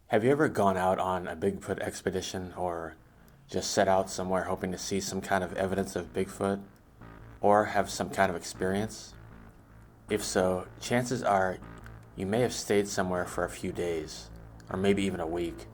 Have you ever gone out on a Bigfoot expedition or just set out somewhere hoping to see some kind of evidence of Bigfoot or have some kind of experience? If so, chances are you may have stayed somewhere for a few days or maybe even a week,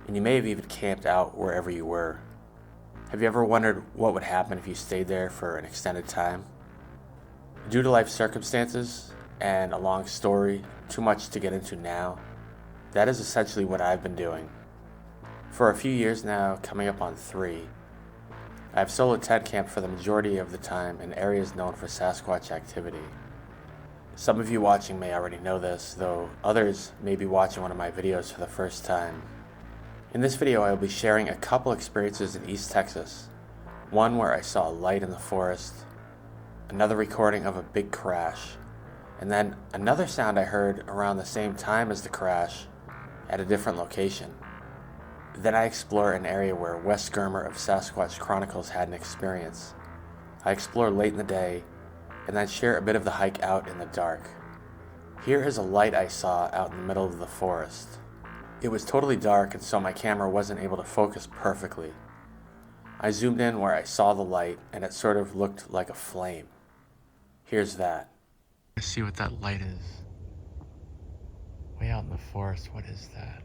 and you may have even camped out wherever you were. Have you ever wondered what would happen if you stayed there for an extended time? Due to life circumstances and a long story, too much to get into now, that is essentially what I've been doing. For a few years now, coming up on 3, I've solo tent camped for the majority of the time in areas known for Sasquatch activity. Some of you watching may already know this, though others may be watching one of my videos for the first time. In this video, I will be sharing a couple experiences in East Texas. One where I saw a light in the forest, another recording of a big crash, and then another sound I heard around the same time as the crash at a different location. Then I explore an area where Wes Germer of Sasquatch Chronicles had an experience. I explore late in the day, and then share a bit of the hike out in the dark. Here is a light I saw out in the middle of the forest. It was totally dark, and so my camera wasn't able to focus perfectly. I zoomed in where I saw the light, and it sort of looked like a flame. Here's that. Let's see what that light is. Way out in the forest, what is that?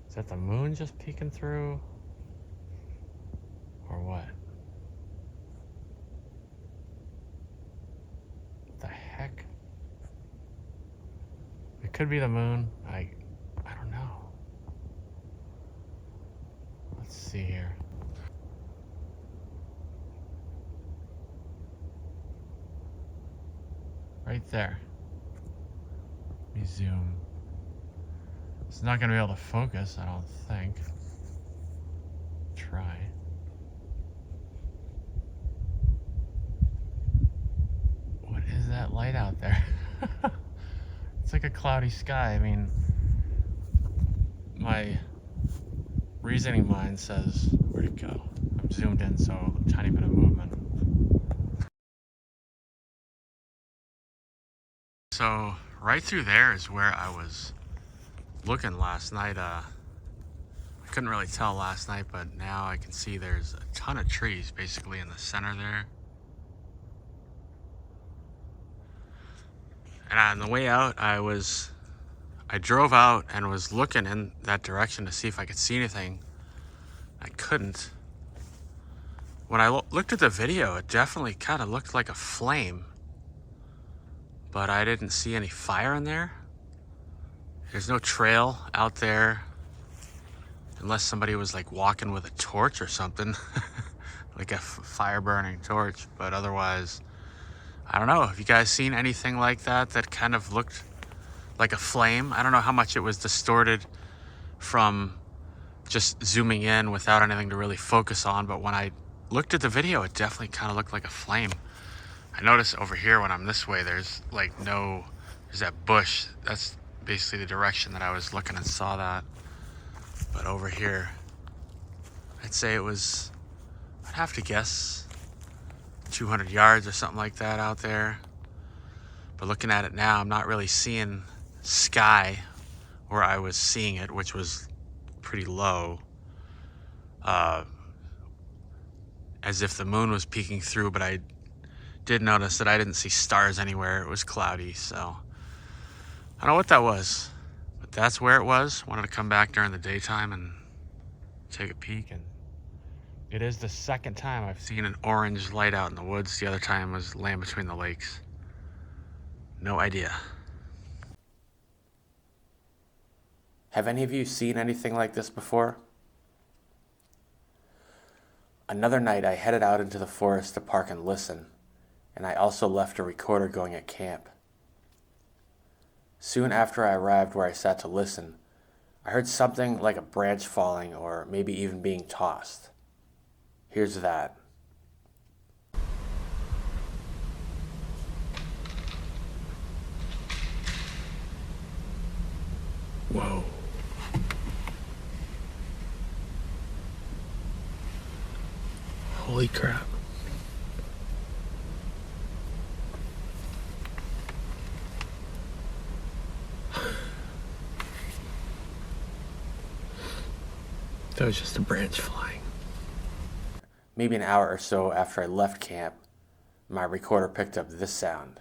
Is that the moon just peeking through? Or what? What the heck? It could be the moon. I don't know. Let's see here. Right there. Let me zoom. It's not going to be able to focus, I don't think. Try. What is that light out there? It's like a cloudy sky. I mean, my reasoning mind says, where'd it go? I'm zoomed in, so a tiny bit of movement. So right through there is where I was looking last night. I couldn't really tell last night, but now I can see there's a ton of trees basically in the center there. And on the way out, I drove out and was looking in that direction to see if I could see anything. I couldn't. When I looked at the video, it definitely kind of looked like a flame, but I didn't see any fire in there. There's no trail out there, unless somebody was like walking with a torch or something, like a fire burning torch. But otherwise, I don't know. Have you guys seen anything like that that kind of looked like a flame? I don't know how much it was distorted from just zooming in without anything to really focus on, but when I looked at the video, it definitely kind of looked like a flame. I notice over here when I'm this way, there's that bush. That's basically the direction that I was looking and saw that. But over here, I'd say it was, I'd have to guess 200 yards or something like that out there. But looking at it now, I'm not really seeing sky where I was seeing it, which was pretty low. As if the moon was peeking through, but I did notice that I didn't see stars anywhere. It was cloudy, so I don't know what that was, but that's where it was. Wanted to come back during the daytime and take a peek, and it is the second time I've seen an orange light out in the woods. The other time was Land Between the Lakes. No idea. Have any of you seen anything like this before? Another night I headed out into the forest to park and listen, and I also left a recorder going at camp. Soon after I arrived where I sat to listen, I heard something like a branch falling or maybe even being tossed. Here's that. Whoa. Holy crap. That was just a branch flying. Maybe an hour or so after I left camp, my recorder picked up this sound.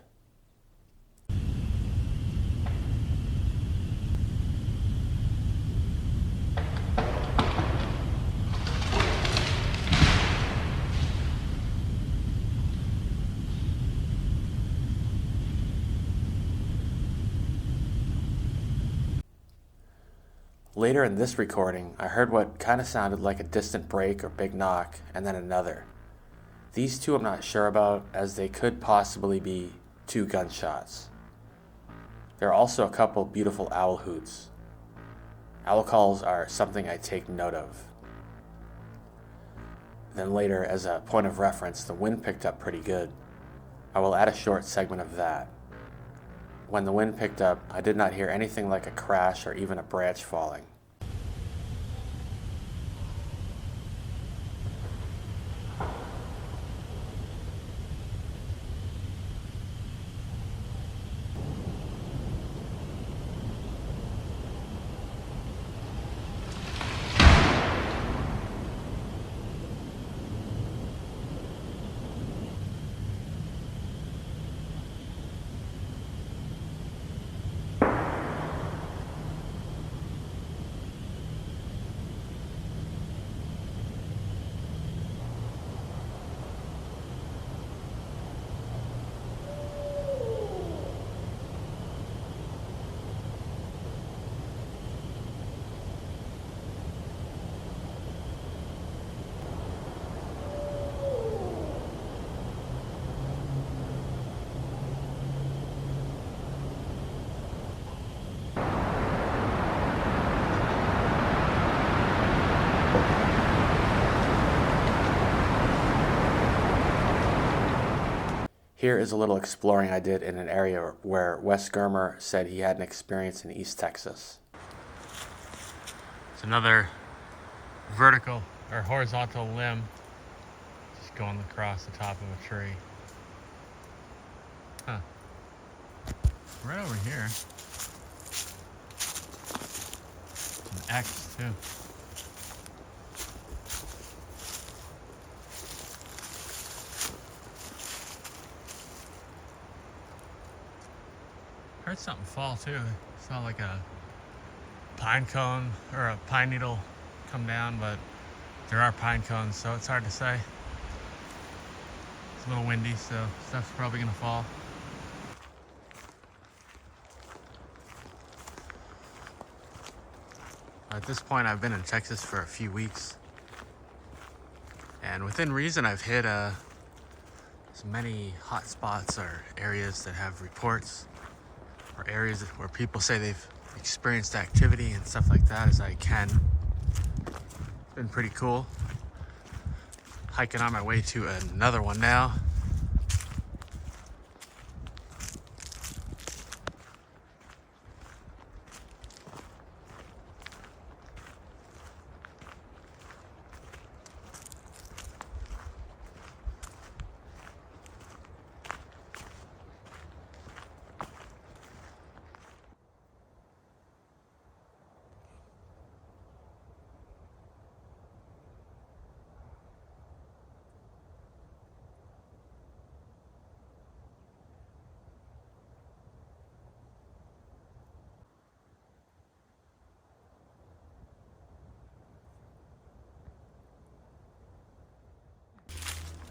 Later in this recording, I heard what kind of sounded like a distant break or big knock, and then another. These two I'm not sure about, as they could possibly be 2 gunshots. There are also a couple beautiful owl hoots. Owl calls are something I take note of. Then later, as a point of reference, the wind picked up pretty good. I will add a short segment of that. When the wind picked up, I did not hear anything like a crash or even a branch falling. Here is a little exploring I did in an area where Wes Germer said he had an experience in East Texas. It's another vertical or horizontal limb just going across the top of a tree. Huh. Right over here. An X too. Heard something fall too. It's not like a pine cone or a pine needle come down, but there are pine cones, so it's hard to say. It's a little windy, so stuff's probably gonna fall. At this point, I've been in Texas for a few weeks, and within reason, I've hit as many hot spots or areas that have reports, or areas where people say they've experienced activity and stuff like that as I can. It's been pretty cool. Hiking on my way to another one now.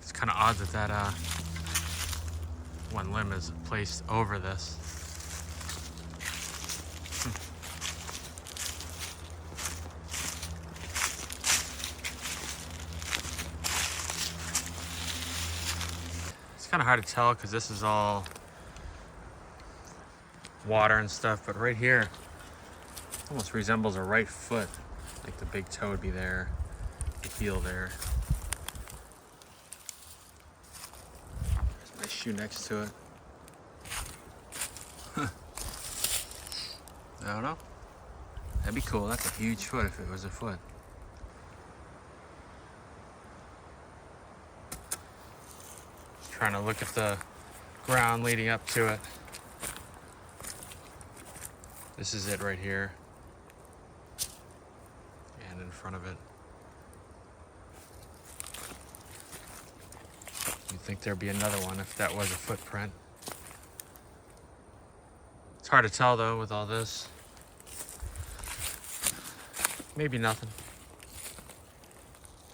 It's kind of odd that one limb is placed over this. It's kind of hard to tell because this is all water and stuff, but right here almost resembles a right foot. Like the big toe would be there, the heel there. There's my shoe next to it. I don't know. That'd be cool. That's a huge foot if it was a foot. Just trying to look at the ground leading up to it. This is it right here. And in front of it. You'd think there'd be another one if that was a footprint. It's hard to tell though with all this. Maybe nothing.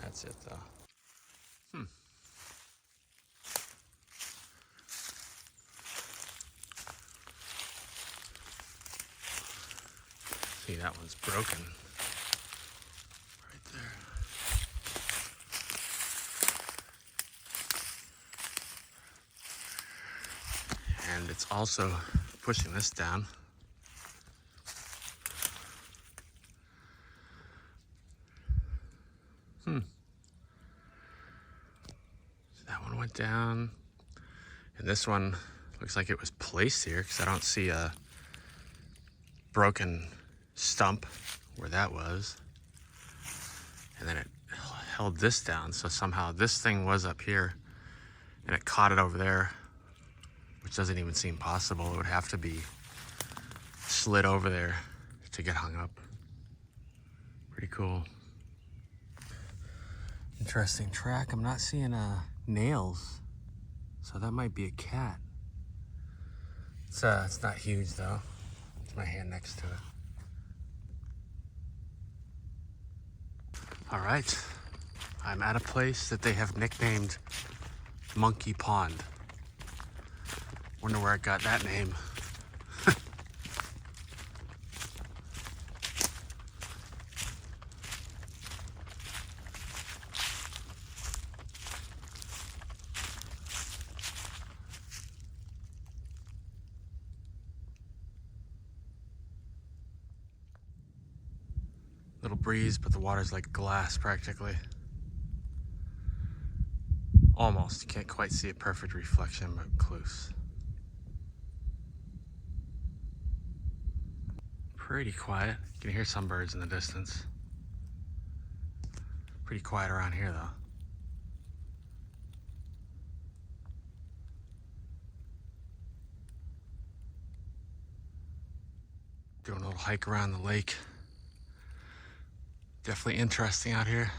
That's it though. See, that one's broken. Right there. And it's also pushing this down. So that one went down. And this one looks like it was placed here because I don't see a broken stump where that was. And then it held this down, so somehow this thing was up here and it caught it over there, which doesn't even seem possible. It would have to be slid over there to get hung up. Pretty cool. Interesting track. I'm not seeing nails, so that might be a cat. It's not huge though. It's my hand next to it. All right, I'm at a place that they have nicknamed Monkey Pond. Wonder where it got that name. Little breeze, but the water's like glass practically. Almost, you can't quite see a perfect reflection, but close. Pretty quiet. You can hear some birds in the distance. Pretty quiet around here though. Doing a little hike around the lake. Definitely interesting out here.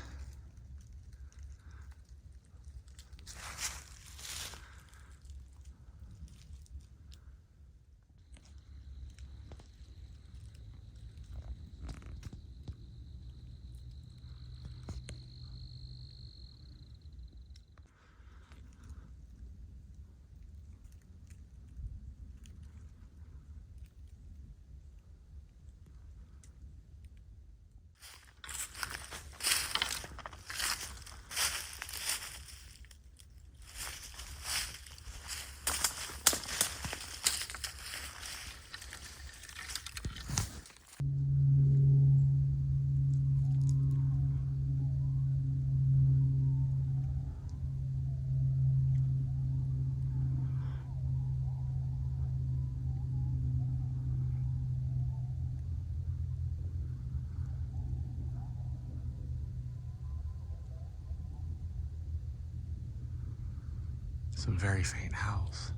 Some very faint howls.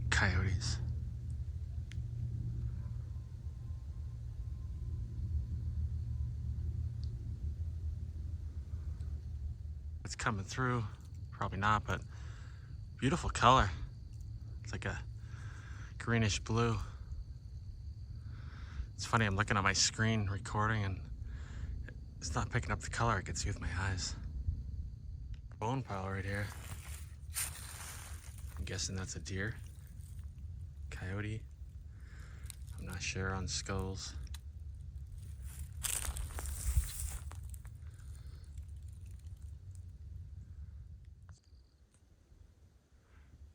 Coyotes. It's coming through. Probably not, but beautiful color. It's like a greenish blue. It's funny, I'm looking at my screen recording and it's not picking up the color I can see with my eyes. Bone pile right here. I'm guessing that's a deer. Coyote. I'm not sure on skulls.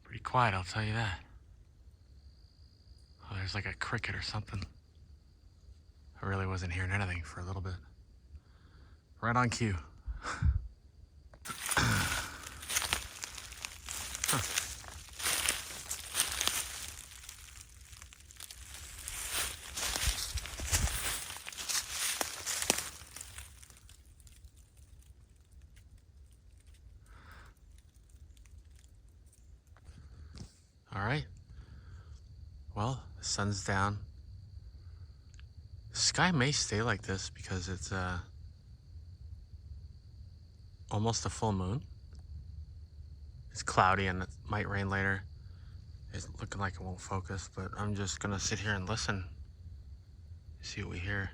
Pretty quiet, I'll tell you that. Oh, there's like a cricket or something. I really wasn't hearing anything for a little bit. Right on cue. All right. Well, the sun's down. The sky may stay like this because it's almost a full moon. It's cloudy and it might rain later. It's looking like it won't focus, but I'm just gonna sit here and listen, see what we hear.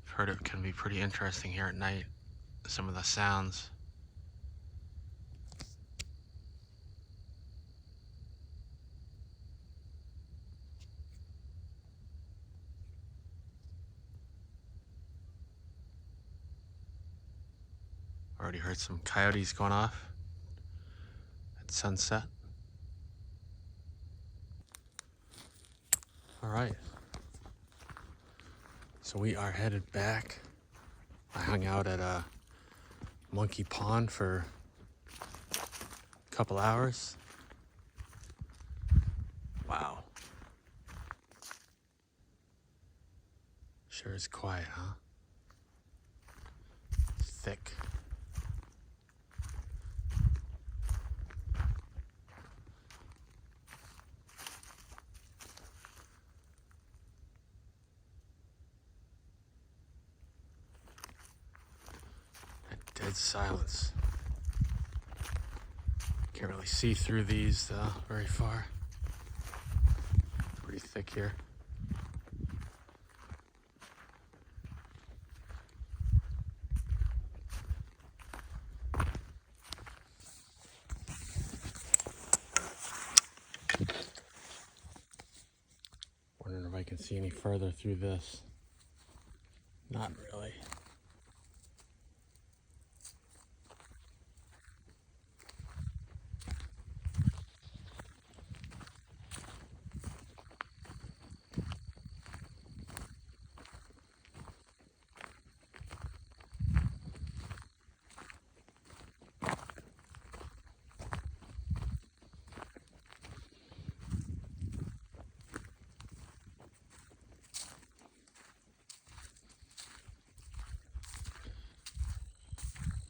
I've heard it can be pretty interesting here at night, some of the sounds. Already heard some coyotes going off at sunset. All right, so we are headed back. I hung out at Monkey Pond for a couple hours. Wow. Sure is quiet, huh? It's thick. Dead silence. Can't really see through these very far. Pretty thick here. Wondering if I can see any further through this. Not really.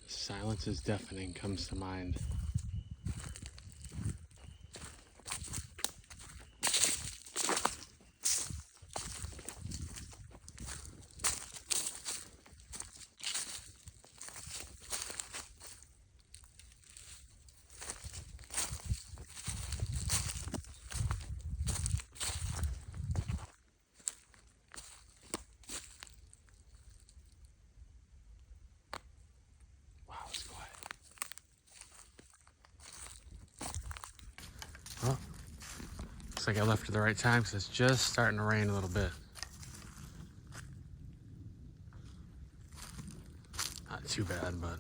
Silence is deafening comes to mind. Wow, it's quiet. Well, looks like I left at the right time because it's just starting to rain a little bit. Not too bad, but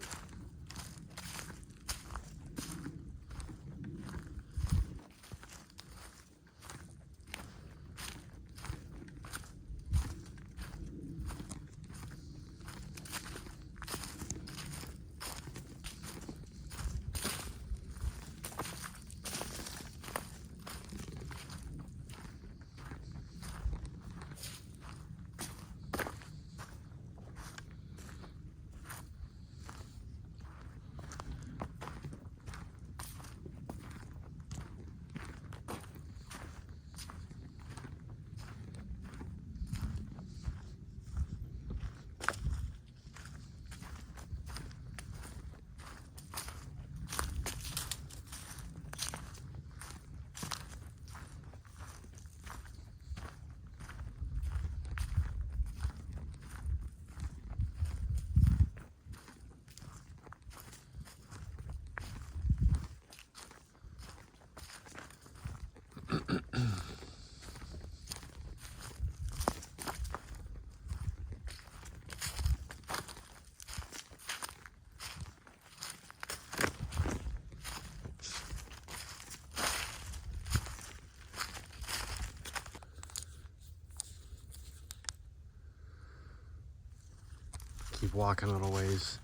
keep walking a little ways,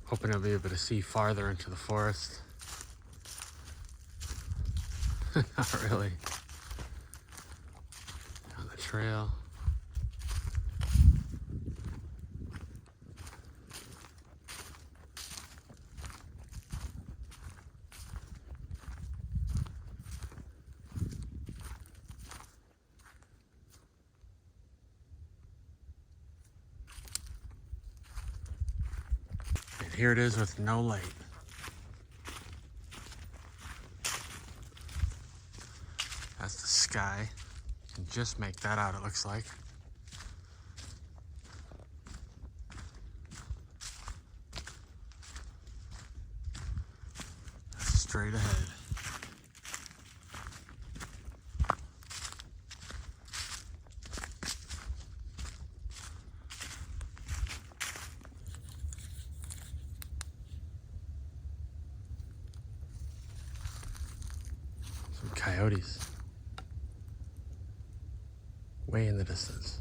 hoping I'll be able to see farther into the forest. Not really. On the trail. And here it is with no light. sky. You can just make that out, it looks like. Straight ahead. Some coyotes. Way in the distance.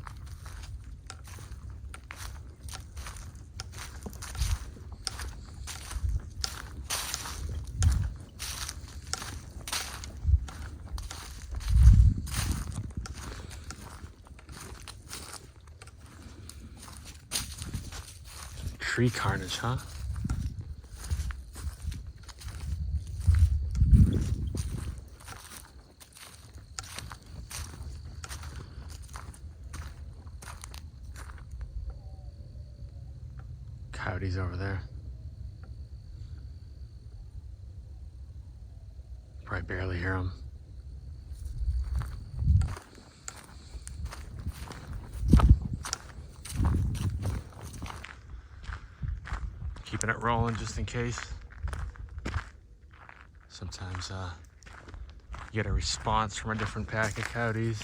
Tree carnage, huh? Coyotes over there. Probably barely hear them. Keeping it rolling just in case. Sometimes you get a response from a different pack of coyotes.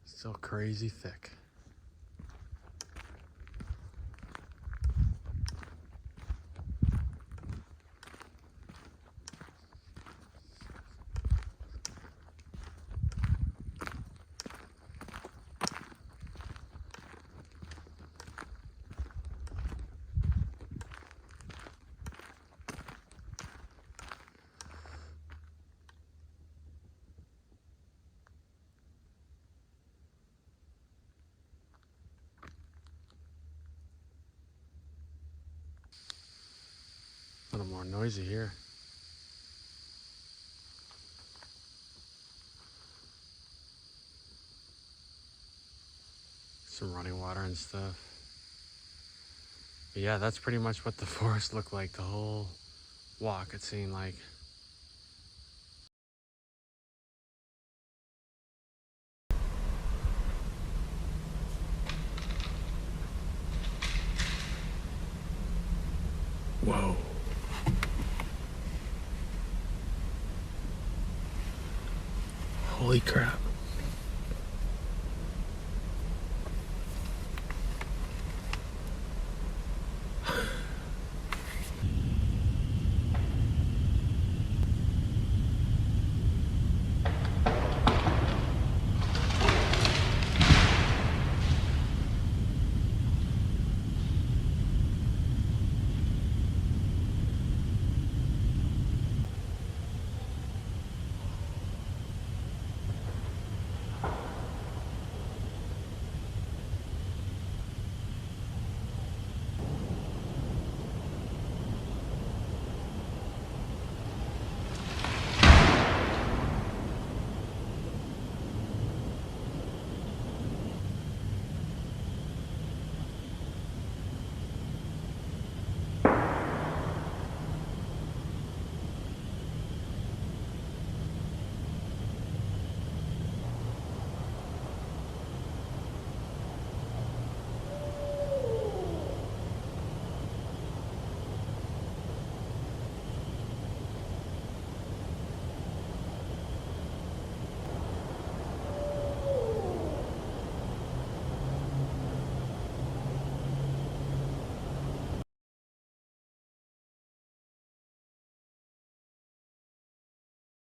Still crazy thick. A little more noisy here. Some running water and stuff. But yeah, that's pretty much what the forest looked like the whole walk, it seemed like. Whoa. Holy crap.